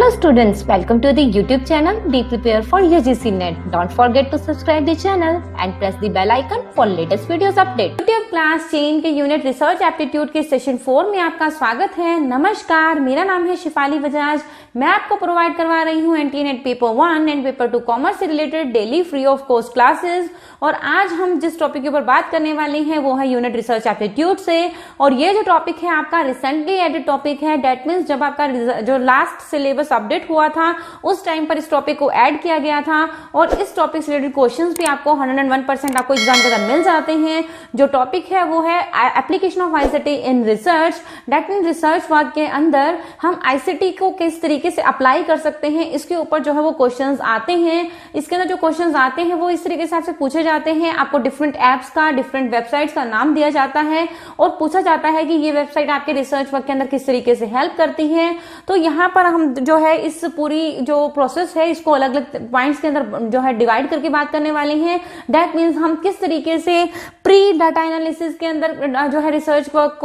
Hello students, welcome to the YouTube channel Be Prepared for UGC NET. Don't forget to subscribe the channel and press the bell icon for latest videos update. YouTube class 10 के unit research aptitude के session 4 में आपका स्वागत है। नमस्कार, मेरा नाम है शिफाली बजाज। मैं आपको प्रोवाइड करवा रही हूँ NT-NET paper 1 and paper 2 commerce से related daily free of cost classes. और आज हम जिस टॉपिक के ऊपर बात करने वाले हैं वो है यूनिट रिसर्च एप्टीट्यूड से। और ये जो टॉपिक है आपका रिसेंटली एडेड टॉपिक है। दैट मीन्स जब आपका जो लास्ट सिलेबस अपडेट हुआ था उस टाइम पर इस टॉपिक को ऐड किया गया था। और इस टॉपिक से रिलेटेड क्वेश्चंस भी आपको 101% आपको एग्जाम के अंदर मिल जाते हैं। जो टॉपिक है वो है application of ICT in research. That means research work के अंदर हम आईसीटी को किस तरीके से अप्लाई कर सकते हैं, इसके ऊपर जो है वो क्वेश्चंस आते हैं। इसके अंदर जो क्वेश्चंस आते हैं वो इस तरीके से आपसे पूछे जाते हैं। आपको डिफरेंट एप्स का, डिफरेंट वेबसाइट्स का नाम दिया जाता है और पूछा जाता है कि ये वेबसाइट आपके रिसर्च वर्क के अंदर किस तरीके से हेल्प करती है। तो यहाँ पर हम जो है इस पूरी जो प्रोसेस है इसको अलग अलग पॉइंट्स के अंदर जो है डिवाइड करके बात करने वाले हैं। दैट मीन्स हम किस तरीके से प्री डाटा एनालिसिस के अंदर जो है रिसर्च वर्क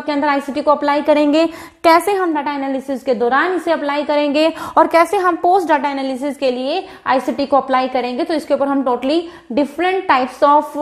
के अंदर आईसीटी को अप्लाई करेंगे, कैसे हम डाटा एनालिसिस के दौरान इसे अप्लाई करेंगे और कैसे हम पोस्ट डाटा एनालिसिस के लिए आईसीटी को अप्लाई करेंगे। तो इसके ऊपर हम टोटली डिफरेंट टाइप्स ऑफ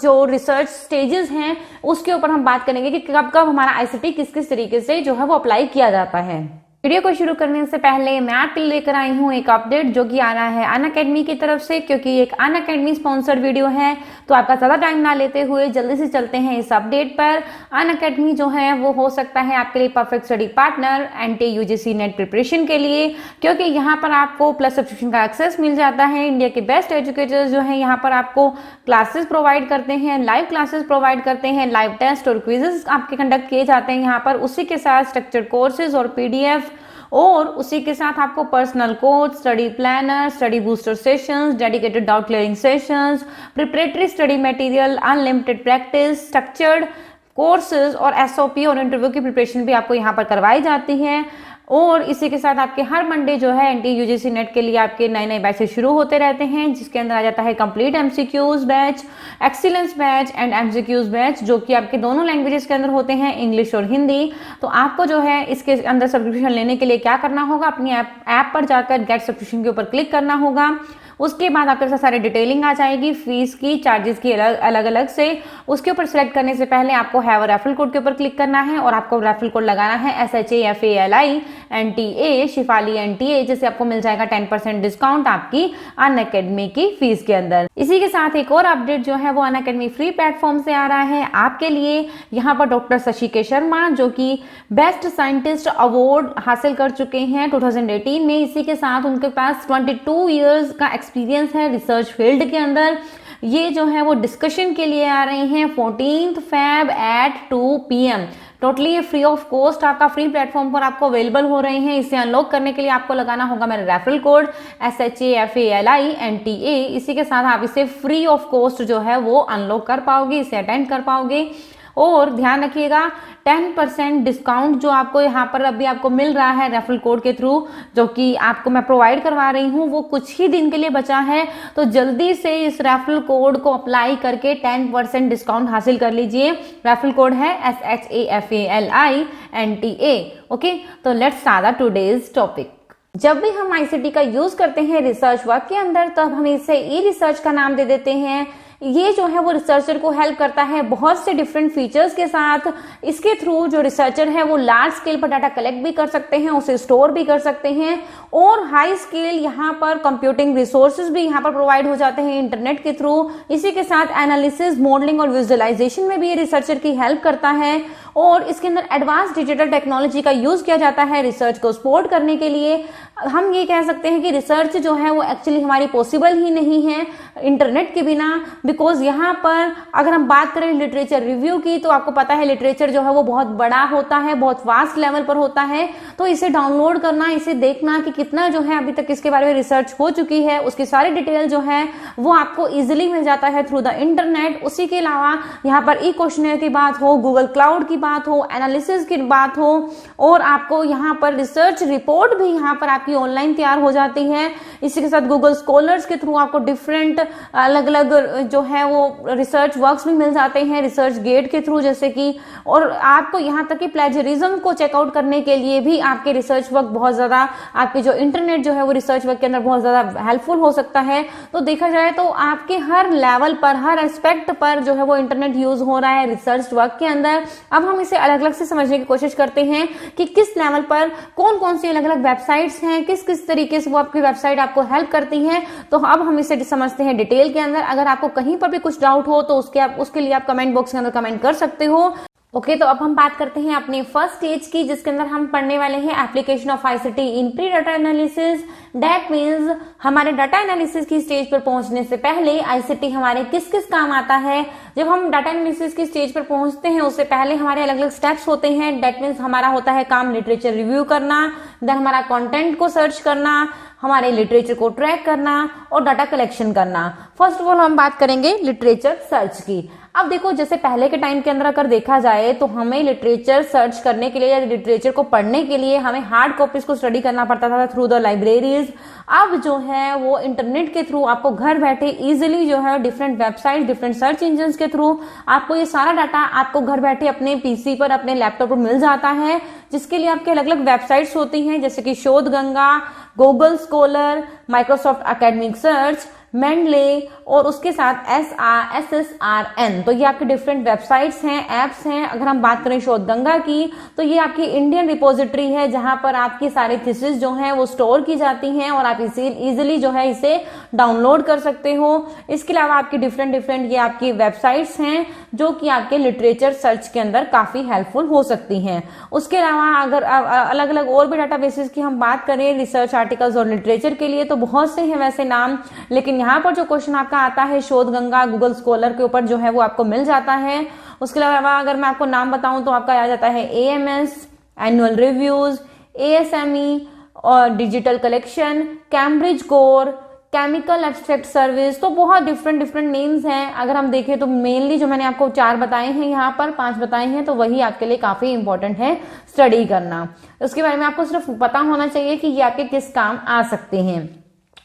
जो रिसर्च स्टेजेस हैं उसके ऊपर हम बात करेंगे कि कब कब हमारा आईसीटी किस किस तरीके से जो है वो अप्लाई किया जाता है। वीडियो को शुरू करने से पहले मैं आपके लिए लेकर आई हूँ एक अपडेट जो कि आ रहा है अनअकैडमी की तरफ से। क्योंकि एक अनअकैडमी स्पॉन्सर्ड वीडियो है तो आपका ज़्यादा टाइम ना लेते हुए जल्दी से चलते हैं इस अपडेट पर। अनअकैडमी जो है वो हो सकता है आपके लिए perfect study partner anti UGC net preparation के लिए। क्योंकि यहाँ पर आपको प्लस सब्सक्रिप्शन का एक्सेस मिल जाता है। इंडिया के बेस्ट एजुकेटर्स जो है यहाँ पर आपको क्लासेस प्रोवाइड करते हैं, लाइव क्लासेस प्रोवाइड करते हैं, लाइव टेस्ट और क्विजेस आपके कंडक्ट किए जाते हैं यहाँ पर। उसी के साथ स्ट्रक्चर्ड कोर्सेज और पीडीएफ और उसी के साथ आपको personal coach, study planner, study booster sessions, dedicated doubt clearing sessions, preparatory study material, unlimited practice, structured courses और एसओपी और इंटरव्यू की प्रिपरेशन भी आपको यहाँ पर करवाई जाती है। और इसी के साथ आपके हर मंडे जो है एंटी यूजीसी नेट के लिए आपके नए नए बैचेस शुरू होते रहते हैं, जिसके अंदर आ जाता है complete MCQs batch, excellence batch and MCQs batch, जो कि आपके दोनों लैंग्वेजेस के अंदर होते हैं, इंग्लिश और हिंदी। तो आपको जो है इसके अंदर सब्सक्रिप्शन लेने के लिए क्या करना होगा, अपनी ऐप पर जाकर गेट सब्सक्रिप्शन के ऊपर क्लिक करना होगा। उसके बाद आपके पास सारी डिटेलिंग आ जाएगी, फीस की, चार्जेस की अलग अलग से। उसके ऊपर सेलेक्ट करने से पहले आपको हैव अ रेफरल कोड के ऊपर क्लिक करना है और आपको रेफरल कोड लगाना है SHAFALI NTA शिफाली NTA, जिससे आपको मिल जाएगा 10% डिस्काउंट आपकी अनअकैडमी की फीस के अंदर। इसी के साथ एक और अपडेट जो है वो अनअकैडमी फ्री प्लेटफॉर्म से आ रहा है आपके लिए। यहाँ पर डॉक्टर शशि के शर्मा जो कि बेस्ट साइंटिस्ट अवार्ड हासिल कर चुके हैं 2018 में। इसी के साथ उनके पास 22 ईयर्स का एक्सपीरियंस है रिसर्च फील्ड के अंदर। ये जो है वो डिस्कशन के लिए आ रहे हैं 14 Feb at 2 PM। टोटली ये फ्री ऑफ कॉस्ट आपका फ्री प्लेटफॉर्म पर आपको अवेलेबल हो रहे हैं। इसे अनलॉक करने के लिए आपको लगाना होगा मेरा रेफरल कोड SHAFALI NTA। इसी के साथ आप इसे फ्री ऑफ कॉस्ट जो है वो अनलॉक कर पाओगे, इसे अटेंड कर पाओगे। और ध्यान रखिएगा 10% डिस्काउंट जो आपको यहाँ पर अभी आपको मिल रहा है रेफरल कोड के थ्रू, जो कि आपको मैं प्रोवाइड करवा रही हूँ, वो कुछ ही दिन के लिए बचा है। तो जल्दी से इस रेफरल कोड को अप्लाई करके 10% डिस्काउंट हासिल कर लीजिए। रेफरल कोड है SHAFALI NTA। ओके, तो लेट्स स्टार्ट टुडेज टॉपिक। जब भी हम आईसीटी का यूज करते हैं रिसर्च वर्क के अंदर तब हम इसे ई रिसर्च का नाम दे देते हैं। ये जो है वो रिसर्चर को हेल्प करता है बहुत से डिफरेंट फीचर्स के साथ। इसके थ्रू जो रिसर्चर है वो लार्ज स्केल पर डाटा कलेक्ट भी कर सकते हैं, उसे स्टोर भी कर सकते हैं और हाई स्केल यहाँ पर कंप्यूटिंग रिसोर्सेज भी यहाँ पर प्रोवाइड हो जाते हैं इंटरनेट के थ्रू। इसी के साथ एनालिसिस, मॉडलिंग और विजुअलाइजेशन में भी ये रिसर्चर की हेल्प करता है। और इसके अंदर एडवांस डिजिटल टेक्नोलॉजी का यूज किया जाता है रिसर्च को सपोर्ट करने के लिए। हम ये कह सकते हैं कि रिसर्च जो है वो एक्चुअली हमारी पॉसिबल ही नहीं है इंटरनेट के बिना। बिकॉज यहाँ पर अगर हम बात करें लिटरेचर रिव्यू की तो आपको पता है लिटरेचर जो है वो बहुत बड़ा होता है, बहुत वास्ट लेवल पर होता है। तो इसे डाउनलोड करना, इसे देखना कि कितना जो है अभी तक इसके बारे में रिसर्च हो चुकी है, उसकी सारी डिटेल जो है वो आपको इजिली मिल जाता है थ्रू द इंटरनेट। उसी के अलावा यहाँ पर ई क्वेश्चनर की बात हो, गूगल क्लाउड की बात हो, एनालिसिस की बात हो और आपको यहाँ पर रिसर्च रिपोर्ट भी यहाँ पर आपकी ऑनलाइन तैयार हो जाती है। इसी के साथ गूगल स्कॉलर्स के थ्रू आपको डिफरेंट अलग अलग जो है वो रिसर्च वर्क्स भी मिल जाते हैं रिसर्च गेट के थ्रू, जैसे कि, और आपको यहाँ तक कि प्लेजरिज्म को चेकआउट करने के लिए भी आपके रिसर्च वर्क बहुत ज्यादा, आपके जो इंटरनेट जो है वो रिसर्च वर्क के अंदर बहुत ज्यादा हेल्पफुल हो सकता है। तो देखा जाए तो आपके हर लेवल पर, हर एस्पेक्ट पर जो है वो इंटरनेट यूज हो रहा है रिसर्च वर्क के अंदर। अब हम इसे अलग अलग से समझने की कोशिश करते हैं कि किस लेवल पर कौन कौन सी अलग अलग वेबसाइट्स हैं, किस किस तरीके से वो आपकी वेबसाइट आपको हेल्प करती है। तो अब हम इसे समझते हैं डिटेल के अंदर। अगर आपको कहीं पर भी कुछ डाउट हो तो उसके लिए आप कमेंट बॉक्स के अंदर कमेंट कर सकते हो। ओके, तो अब हम बात करते हैं अपने फर्स्ट स्टेज की, जिसके अंदर हम पढ़ने वाले हैं application of ICT in pre data analysis. That means हमारे डाटा एनालिसिस की स्टेज पर पहुंचने से पहले आईसीटी हमारे किस किस काम आता है। जब हम डाटा एनालिसिस की स्टेज पर पहुंचते हैं उससे पहले हमारे अलग अलग स्टेप्स होते हैं। दैट मीन्स हमारा होता है काम लिटरेचर रिव्यू करना, देन हमारा कंटेंट को सर्च करना, हमारे लिटरेचर को ट्रैक करना और डाटा कलेक्शन करना। फर्स्ट ऑफ ऑल हम बात करेंगे लिटरेचर सर्च की। अब देखो, जैसे पहले के टाइम के अंदर अगर देखा जाए तो हमें लिटरेचर सर्च करने के लिए या लिटरेचर को पढ़ने के लिए हमें हार्ड कॉपीज को स्टडी करना पड़ता था थ्रू द लाइब्रेरीज। अब जो है वो इंटरनेट के थ्रू आपको घर बैठे इजीली जो है different website, different search engine के थ्रू आपको ये सारा डाटा आपको घर बैठे अपने पीसी पर, अपने लैपटॉप पर मिल जाता है, जिसके लिए आपके अलग अलग वेबसाइट्स होती हैं, जैसे कि Shodhganga, Google scholar, Microsoft academic search, Mendeley और उसके साथ SSRN। तो ये आपके डिफरेंट वेबसाइट्स हैं, एप्स हैं। अगर हम बात करें शोधगंगा की तो ये आपकी इंडियन रिपोजिटरी है, जहां पर आपकी सारी थीसिस जो हैं वो स्टोर की जाती हैं और आप इसे इजीली जो है इसे डाउनलोड कर सकते हो। इसके अलावा आपकी डिफरेंट ये आपकी वेबसाइट्स हैं जो कि आपके लिटरेचर सर्च के अंदर काफी हेल्पफुल हो सकती हैं। उसके अलावा अगर अलग अलग और भी डाटाबेसेस की हम बात करें रिसर्च आर्टिकल्स और लिटरेचर के लिए तो बहुत से हैं वैसे नाम, लेकिन यहाँ पर जो क्वेश्चन आपका आता है शोधगंगा, गूगल स्कॉलर के ऊपर जो है वो आपको मिल जाता है। उसके अलावा अगर मैं आपको नाम बताऊं तो आपका आ जाता है AMS, एनुअल रिव्यूज, ASME और digital collection, Cambridge core, chemical abstract service. तो बहुत डिफरेंट नेम्स हैं। अगर हम देखें तो मेनली जो मैंने आपको 4 बताए हैं, यहाँ पर 5 बताए हैं, तो वही आपके लिए काफी इंपॉर्टेंट है स्टडी करना। उसके बारे में आपको सिर्फ पता होना चाहिए कि ये आपके किस काम आ सकते हैं।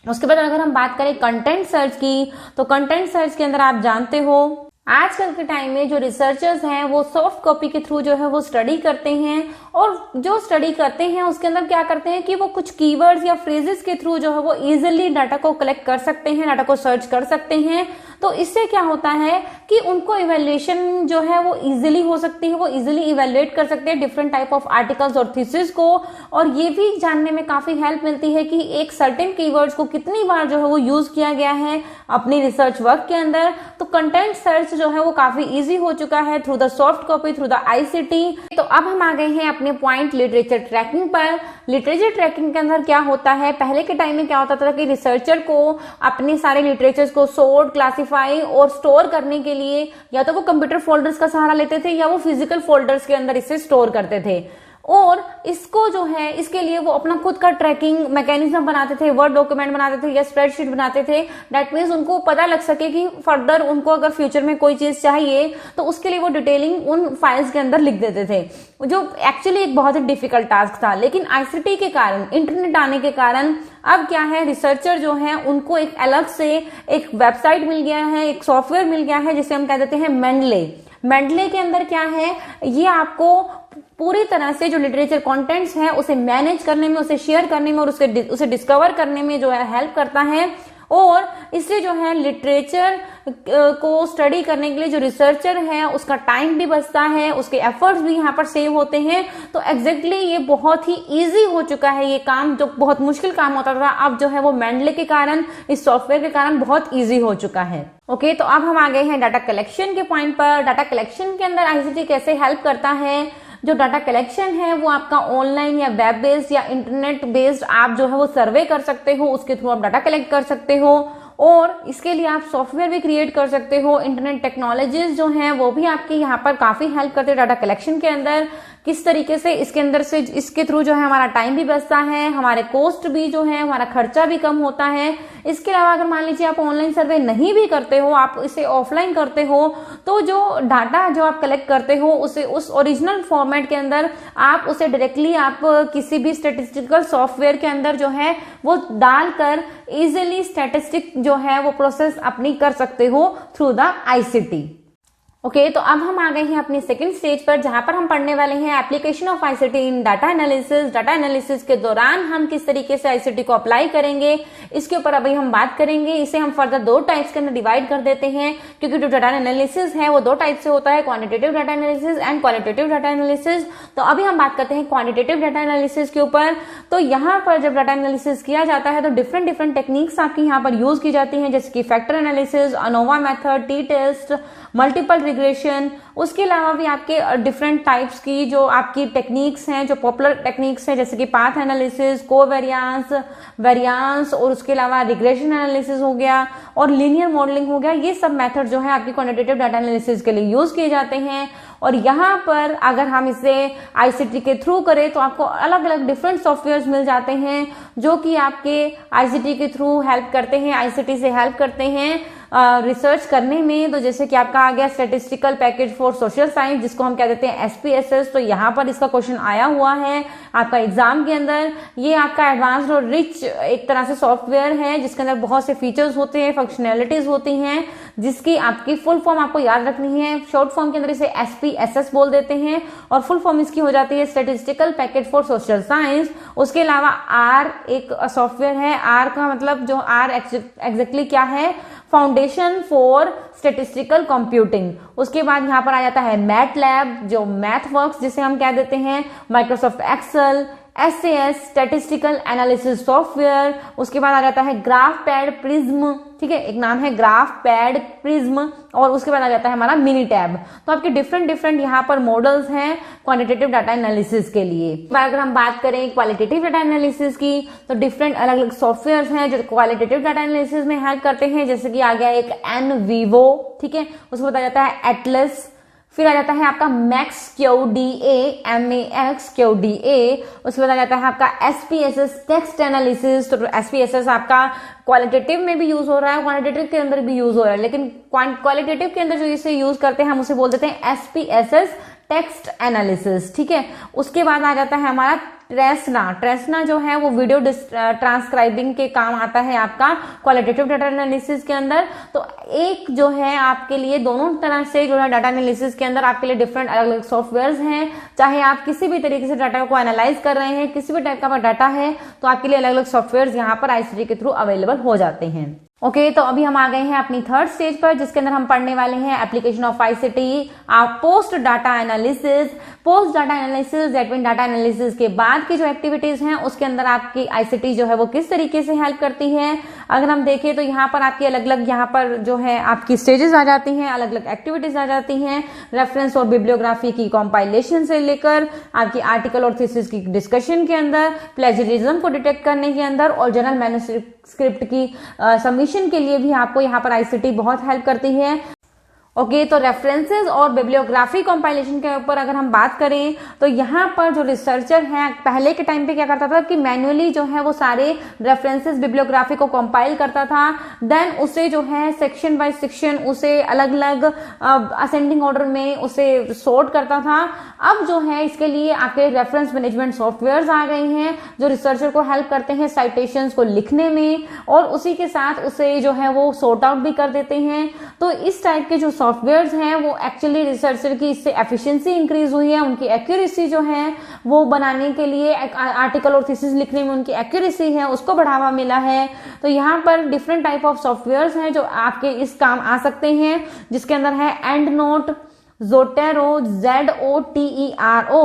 उसके बाद अगर हम बात करें कंटेंट सर्च की, तो कंटेंट सर्च के अंदर आप जानते हो आजकल के टाइम में जो रिसर्चर्स हैं वो सॉफ्ट कॉपी के थ्रू जो है वो स्टडी करते हैं, और जो स्टडी करते हैं उसके अंदर क्या करते हैं कि वो कुछ कीवर्ड्स या फ्रेजेस के थ्रू जो है वो इजीली डाटा को कलेक्ट कर सकते हैं, डाटा को सर्च कर सकते हैं। तो इससे क्या होता है कि उनको इवेल्युएशन जो है वो इजीली हो सकती है, वो इजीली इवेल्युएट कर सकते हैं डिफरेंट टाइप ऑफ आर्टिकल्स और थीसिस को, और ये भी जानने में काफी हेल्प मिलती है कि एक सर्टेन कीवर्ड्स को कितनी बार जो है वो यूज किया गया है अपनी रिसर्च वर्क के अंदर। तो कंटेंट सर्च जो है वो काफी इजी हो चुका है through the soft copy, through the ICT. तो अब हम आ गए हैं अपने पॉइंट लिटरेचर ट्रैकिंग पर। लिटरेचर ट्रैकिंग के अंदर क्या होता है, पहले के टाइम में क्या होता था कि रिसर्चर को अपने सारे लिटरेचर्स को सोर्ट, क्लासिफाई और स्टोर करने के लिए या तो वो कंप्यूटर फोल्डर्स का सहारा लेते थे या वो फिजिकल फोल्डर्स के अंदर इसे स्टोर करते थे, और इसको जो है इसके लिए वो अपना खुद का ट्रैकिंग मैकेनिज्म बनाते थे, वर्ड डॉक्यूमेंट बनाते थे या स्प्रेडशीट बनाते थे। दैट मीन्स उनको पता लग सके कि फर्दर उनको अगर फ्यूचर में कोई चीज चाहिए तो उसके लिए वो डिटेलिंग उन फाइल्स के अंदर लिख देते थे, जो एक्चुअली एक बहुत ही डिफिकल्ट टास्क था। लेकिन आईसीटी के कारण, इंटरनेट आने के कारण अब क्या है, रिसर्चर जो है उनको एक अलग से एक वेबसाइट मिल गया है, एक सॉफ्टवेयर मिल गया है जिसे हम कह देते हैं मेंडले। मेंडले के अंदर क्या है, ये आपको पूरी तरह से जो लिटरेचर कंटेंट्स है उसे मैनेज करने में, उसे शेयर करने में और उसे डिस्कवर करने में जो है हेल्प करता है। और इससे जो है लिटरेचर को स्टडी करने के लिए जो रिसर्चर है उसका टाइम भी बचता है, उसके एफर्ट्स भी यहाँ पर सेव होते हैं। तो एग्जैक्टली ये बहुत ही इजी हो चुका है, ये काम जो बहुत मुश्किल काम होता था अब जो है वो मेंडले के कारण, इस सॉफ्टवेयर के कारण बहुत इजी हो चुका है। ओके, तो अब हम आ गए हैं डाटा कलेक्शन के पॉइंट पर। डाटा कलेक्शन के अंदर आईसीटी कैसे हेल्प करता है। जो डाटा कलेक्शन है वो आपका ऑनलाइन या वेब बेस्ड या इंटरनेट बेस्ड आप जो है वो सर्वे कर सकते हो, उसके थ्रू आप डाटा कलेक्ट कर सकते हो, और इसके लिए आप सॉफ्टवेयर भी क्रिएट कर सकते हो। इंटरनेट टेक्नोलॉजीज जो हैं वो भी आपकी यहाँ पर काफी हेल्प करते हैं डाटा कलेक्शन के अंदर। किस तरीके से इसके अंदर से इसके थ्रू जो है हमारा टाइम भी बचता है, हमारे कॉस्ट भी जो है, हमारा खर्चा भी कम होता है। इसके अलावा अगर मान लीजिए आप ऑनलाइन सर्वे नहीं भी करते हो, आप इसे ऑफलाइन करते हो, तो जो डाटा जो आप कलेक्ट करते हो उसे उस ओरिजिनल फॉर्मेट के अंदर आप उसे डायरेक्टली आप किसी भी स्टैटिस्टिकल सॉफ्टवेयर के अंदर जो है वो डालकर इजीली स्टैटिस्टिक जो है वो प्रोसेस अपनी कर सकते हो थ्रू द आईसीटी। ओके, तो अब हम आ गए हैं अपनी सेकंड स्टेज पर, जहां पर हम पढ़ने वाले हैं application of ICT in data analysis. Data analysis के दौरान हम किस तरीके से आईसीटी को अप्लाई करेंगे, इसके ऊपर अभी हम बात करेंगे। इसे हम फर्दर 2 टाइप्स के अंदर डिवाइड कर देते हैं, क्योंकि जो डाटा एनालिसिस है वो 2 टाइप से होता है, quantitative data analysis and qualitative data analysis. तो अभी हम बात करते हैं क्वांटिटेटिव डाटा एनालिसिस के ऊपर। तो यहाँ पर जब डाटा एनालिसिस किया जाता है तो डिफरेंट टेक्निक्स आपकी यहाँ पर यूज की जाती हैं, जैसे कि factor analysis, ANOVA method, T test, multiple regression. उसके अलावा भी आपके डिफरेंट टाइप्स की जो आपकी टेक्निक्स हैं, जो पॉपुलर टेक्निक्स हैं, जैसे कि पाथ एनालिसिस, कोवेरियांस, वेरियांस, और उसके अलावा रिग्रेशन एनालिसिस हो गया और लीनियर मॉडलिंग हो गया। ये सब मेथड जो है आपकी क्वांटिटेटिव डाटा एनालिसिस के लिए यूज किए जाते हैं। और यहाँ पर अगर हम इसे आईसीटी के थ्रू करें तो आपको अलग अलग डिफरेंट सॉफ्टवेयर्स मिल जाते हैं जो कि आपके आईसीटी के थ्रू हेल्प करते हैं, आईसीटी से हेल्प करते हैं रिसर्च करने में। तो जैसे कि आपका आ गया statistical package for social science, जिसको हम कह देते हैं एसपीएसएस। तो यहाँ पर इसका क्वेश्चन आया हुआ है आपका एग्जाम के अंदर। ये आपका एडवांस्ड और रिच एक तरह से सॉफ्टवेयर है जिसके अंदर बहुत से फीचर्स होते हैं, फंक्शनैलिटीज होती हैं, जिसकी आपकी फुल फॉर्म आपको याद रखनी है। शॉर्ट फॉर्म के अंदर इसे एसपीएसएस बोल देते हैं और फुल फॉर्म इसकी हो जाती है statistical package for social science. उसके अलावा आर एक सॉफ्टवेयर है। आर का मतलब जो आर एग्जैक्टली क्या है, फाउंडेशन फॉर स्टैटिस्टिकल कंप्यूटिंग। उसके बाद यहाँ पर आ जाता है मैटलैब, जो मैथवर्क्स जिसे हम कह देते हैं, Microsoft Excel, SAS statistical analysis software. उसके बाद आ जाता है ग्राफ पैड प्रिज्म, ठीक है, एक नाम है ग्राफ पैड प्रिज्म। और उसके बाद आ जाता है हमारा मिनी टैब। तो आपके डिफरेंट यहाँ पर मॉडल्स हैं क्वांटिटेटिव डाटा एनालिसिस के लिए। अगर हम बात करें क्वालिटेटिव डाटा एनालिसिस की, तो डिफरेंट अलग अलग सॉफ्टवेयर हैं जो क्वालिटेटिव डाटा एनालिसिस में हेल्प करते हैं, जैसे कि आ गया एक NVivo, ठीक है, उसके बाद आ जाता है एटलस, फिर आ जाता है आपका मैक्स QDA, MAX QDA। उसके बाद आ जाता है आपका SPSS टेक्स्ट एनालिसिस। तो SPSS आपका क्वालिटेटिव में भी यूज हो रहा है, क्वांटिटेटिव के अंदर भी यूज हो रहा है, लेकिन क्वालिटेटिव के अंदर जो इसे यूज करते हैं हम उसे बोल देते हैं SPSS टेक्स्ट एनालिसिस, ठीक है। उसके बाद आ जाता है हमारा ट्रेसना जो है वो वीडियो ट्रांसक्राइबिंग के काम आता है आपका क्वालिटेटिव डाटा एनालिसिस के अंदर। तो एक जो है आपके लिए दोनों तरह से जो है डाटा एनालिसिस के अंदर आपके लिए डिफरेंट अलग अलग सॉफ्टवेयर्स हैं। चाहे आप किसी भी तरीके से डाटा को एनालाइज कर रहे हैं, किसी भी टाइप का डाटा है, तो आपके लिए अलग अलग सॉफ्टवेयर यहाँ पर आईसीटी के थ्रू अवेलेबल हो जाते हैं। ओके, तो अभी हम आ गए हैं अपनी थर्ड स्टेज पर, जिसके अंदर हम पढ़ने वाले हैं application of ICT post data analysis. Post data analysis that mean data analysis के बाद की जो एक्टिविटीज हैं उसके अंदर आपकी आईसीटी जो है वो किस तरीके से हेल्प करती है। अगर हम देखें तो यहाँ पर आपकी अलग अलग यहाँ पर जो है आपकी स्टेजेस आ जाती हैं, अलग अलग एक्टिविटीज आ जाती हैं। रेफरेंस और बिब्लियोग्राफी की कंपाइलेशन से लेकर आपकी आर्टिकल और थीसिस की डिस्कशन के अंदर, प्लेजरिज्म को डिटेक्ट करने के अंदर और जर्नल मैन्युस्क्रिप्ट की सबमिशन के लिए भी आपको यहाँ पर आईसीटी बहुत हेल्प करती है। ओके, तो रेफरेंसेस और बिब्लियोग्राफी कंपाइलेशन के ऊपर अगर हम बात करें तो यहाँ पर जो रिसर्चर है पहले के टाइम पे क्या करता था कि मैन्युअली जो है वो सारे रेफरेंसेस बिब्लियोग्राफी को कंपाइल करता था, देन उसे जो है सेक्शन बाय सेक्शन उसे अलग अलग असेंडिंग ऑर्डर में उसे सॉर्ट करता था। अब जो है इसके लिए आपके रेफरेंस मैनेजमेंट सॉफ्टवेयर आ गए हैं जो रिसर्चर को हेल्प करते हैं साइटेशंस को लिखने में, और उसी के साथ उसे जो है वो सॉर्ट आउट भी कर देते हैं। तो इस टाइप के जो सॉफ्टवेयर्स हैं वो एक्चुअली रिसर्चर की इससे एफिशिएंसी इंक्रीज हुई है, उनकी एक्यूरेसी जो है वो बनाने के लिए आर्टिकल और थीसिस लिखने में उनकी एक्यूरेसी है उसको बढ़ावा मिला है। तो यहाँ पर डिफरेंट टाइप ऑफ सॉफ्टवेयर्स हैं जो आपके इस काम आ सकते हैं, जिसके अंदर है एंड नोट, जोटेरो, ZOTERO,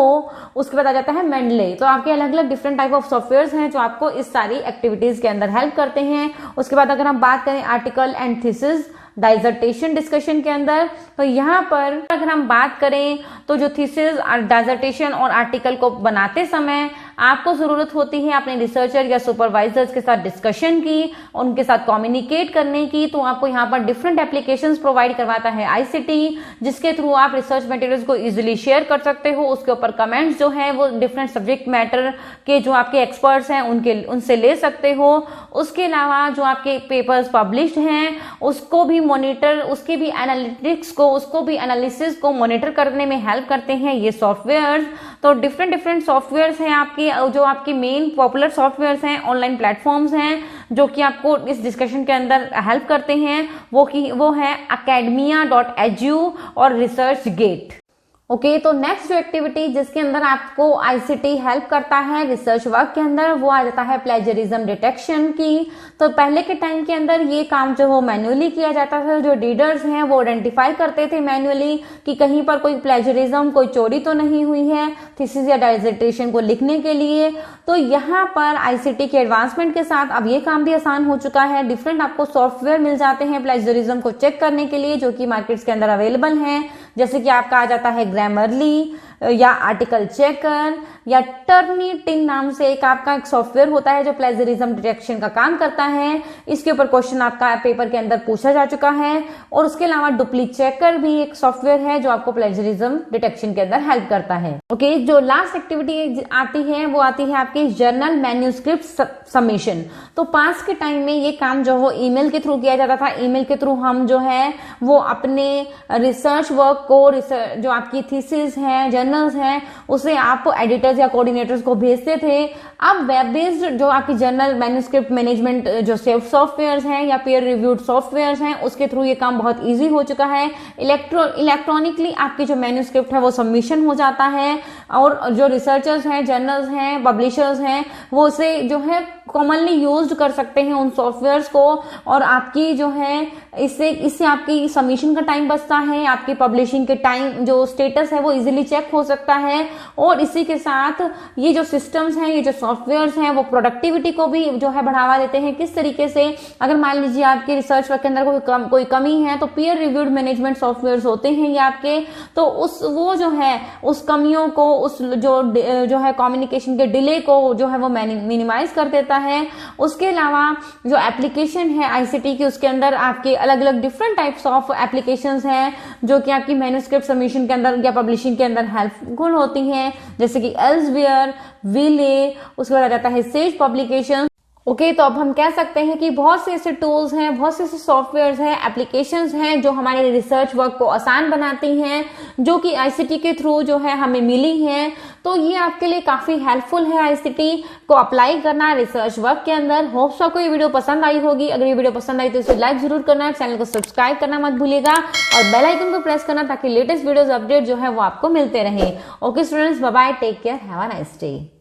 उसके बाद आ जाता है मेंडले। तो आपके अलग अलग डिफरेंट टाइप ऑफ सॉफ्टवेयर्स हैं जो आपको इस सारी एक्टिविटीज के अंदर हेल्प करते हैं। उसके बाद अगर हम बात करें आर्टिकल एंड थीसिस डाइजर्टेशन डिस्कशन के अंदर, तो यहाँ पर अगर हम बात करें तो जो थीसिस, डाइजर्टेशन और आर्टिकल को बनाते समय आपको जरूरत होती है अपने रिसर्चर या सुपरवाइजर्स के साथ डिस्कशन की, उनके साथ कम्युनिकेट करने की, तो आपको यहाँ पर डिफरेंट एप्लीकेशंस प्रोवाइड करवाता है आईसीटी, जिसके थ्रू आप रिसर्च मटेरियल्स को इजीली शेयर कर सकते हो। उसके ऊपर कमेंट्स जो है वो डिफरेंट सब्जेक्ट मैटर के जो आपके एक्सपर्ट्स हैं उनसे ले सकते हो। उसके अलावा जो आपके पेपर्स पब्लिश्ड हैं उसको भी मॉनिटर, उसके भी एनालिटिक्स को, उसको भी एनालिसिस को मॉनिटर करने में हेल्प करते हैं ये सॉफ्टवेयर। तो डिफरेंट सॉफ्टवेयर्स हैं आपके, जो आपके मेन पॉपुलर सॉफ्टवेयर्स हैं, ऑनलाइन प्लेटफॉर्म्स हैं जो कि आपको इस डिस्कशन के अंदर हेल्प करते हैं। वो है academia.edu और ResearchGate। ओके, तो नेक्स्ट जो एक्टिविटी जिसके अंदर आपको आईसीटी हेल्प करता है रिसर्च वर्क के अंदर, वो आ जाता है प्लेजरिज्म डिटेक्शन की। तो पहले के टाइम के अंदर ये काम जो वो मैन्युअली किया जाता था, जो रीडर्स हैं वो आइडेंटिफाई करते थे मैन्युअली कि कहीं पर कोई प्लेजरिज्म, कोई चोरी तो नहीं हुई है थीसिस या डिसर्टेशन को लिखने के लिए। तो यहाँ पर आईसीटी के एडवांसमेंट के साथ अब ये काम भी आसान हो चुका है। डिफरेंट आपको सॉफ्टवेयर मिल जाते हैं प्लेजरिज्म को चेक करने के लिए, जो कि मार्केट्स के अंदर अवेलेबल हैं। जैसे कि आपका आ जाता है ग्रामरली या आर्टिकल चेकर या टर्निटिन नाम से एक सॉफ्टवेयर होता है जो प्लेजरिज्म डिटेक्शन का काम करता है। इसके ऊपर क्वेश्चन आपका पेपर के अंदर पूछा जा चुका है। और उसके अलावा डुप्ली चेकर भी एक सॉफ्टवेयर है जो आपको प्लेजरिज्म डिटेक्शन के अंदर हेल्प करता है। ओके, जो लास्ट एक्टिविटी आती है वो आती है आपकी जर्नल मैन्यूस्क्रिप्ट सबमिशन। तो पास के टाइम में ये काम जो वो ईमेल के थ्रू किया जाता था। ईमेल के थ्रू हम जो है वो अपने रिसर्च वर्क को, जो आपकी थीसिस है, जर्नल्स हैं, उसे आप एडिटर्स या कोऑर्डिनेटर्स को भेजते थे। अब वेब बेस्ड जो आपकी जर्नल मैन्यूस्क्रिप्ट मैनेजमेंट जो सॉफ्टवेयर्स हैं या पीयर रिव्यूड सॉफ्टवेयर्स हैं, उसके थ्रू ये काम बहुत इजी हो चुका है। इलेक्ट्रॉनिकली आपकी जो मैन्यूस्क्रिप्ट है वो सबमिशन हो जाता है और जो रिसर्चर्स हैं, जर्नल्स हैं, पब्लिशर्स हैं, वो उसे जो है कॉमनली यूज कर सकते हैं उन सॉफ्टवेयर्स को। और आपकी जो है इससे आपकी सबमिशन का टाइम बचता है, आपकी पब्लिशिंग के टाइम जो स्टेटस है वो इजीली चेक हो सकता है। और इसी के साथ ये जो सिस्टम्स हैं, ये जो सॉफ्टवेयर्स हैं, वो प्रोडक्टिविटी को भी जो है बढ़ावा देते हैं। किस तरीके से, अगर मान लीजिए आपके रिसर्च वर्क के अंदर कोई कमी है तो पीयर रिव्यूड मैनेजमेंट सॉफ्टवेयर्स होते हैं ये आपके, तो वो जो है उस कमियों को, उस जो है कम्युनिकेशन के डिले को जो है वो मिनिमाइज कर देता है। उसके अलावा जो एप्लीकेशन है आईसीटी की, उसके अंदर आपके अलग अलग डिफरेंट टाइप्स ऑफ एप्लीकेशंस हैं जो कि आपकी मैन्यूस्क्रिप्ट सबमिशन के अंदर या पब्लिशिंग के अंदर हेल्पफुल होती हैं, जैसे कि एल्सवेयर, विले, उसके बाद आ जाता है सेज पब्लिकेशन। ओके, तो अब हम कह सकते हैं कि बहुत से ऐसे टूल्स हैं, बहुत से ऐसे सॉफ्टवेयर्स हैं, एप्लीकेशंस हैं जो हमारे रिसर्च वर्क को आसान बनाती हैं, जो कि आईसीटी के थ्रू जो है हमें मिली हैं। तो ये आपके लिए काफी हेल्पफुल है आईसीटी को अप्लाई करना रिसर्च वर्क के अंदर। होप्स आपको ये वीडियो पसंद आई होगी। अगर ये वीडियो पसंद आई तो इसे लाइक जरूर करना, चैनल को सब्सक्राइब करना मत भूलिएगा और बेल आइकन को प्रेस करना ताकि लेटेस्ट वीडियोस अपडेट जो है वो आपको मिलते रहे। Okay students, bye bye, take care, have a nice day.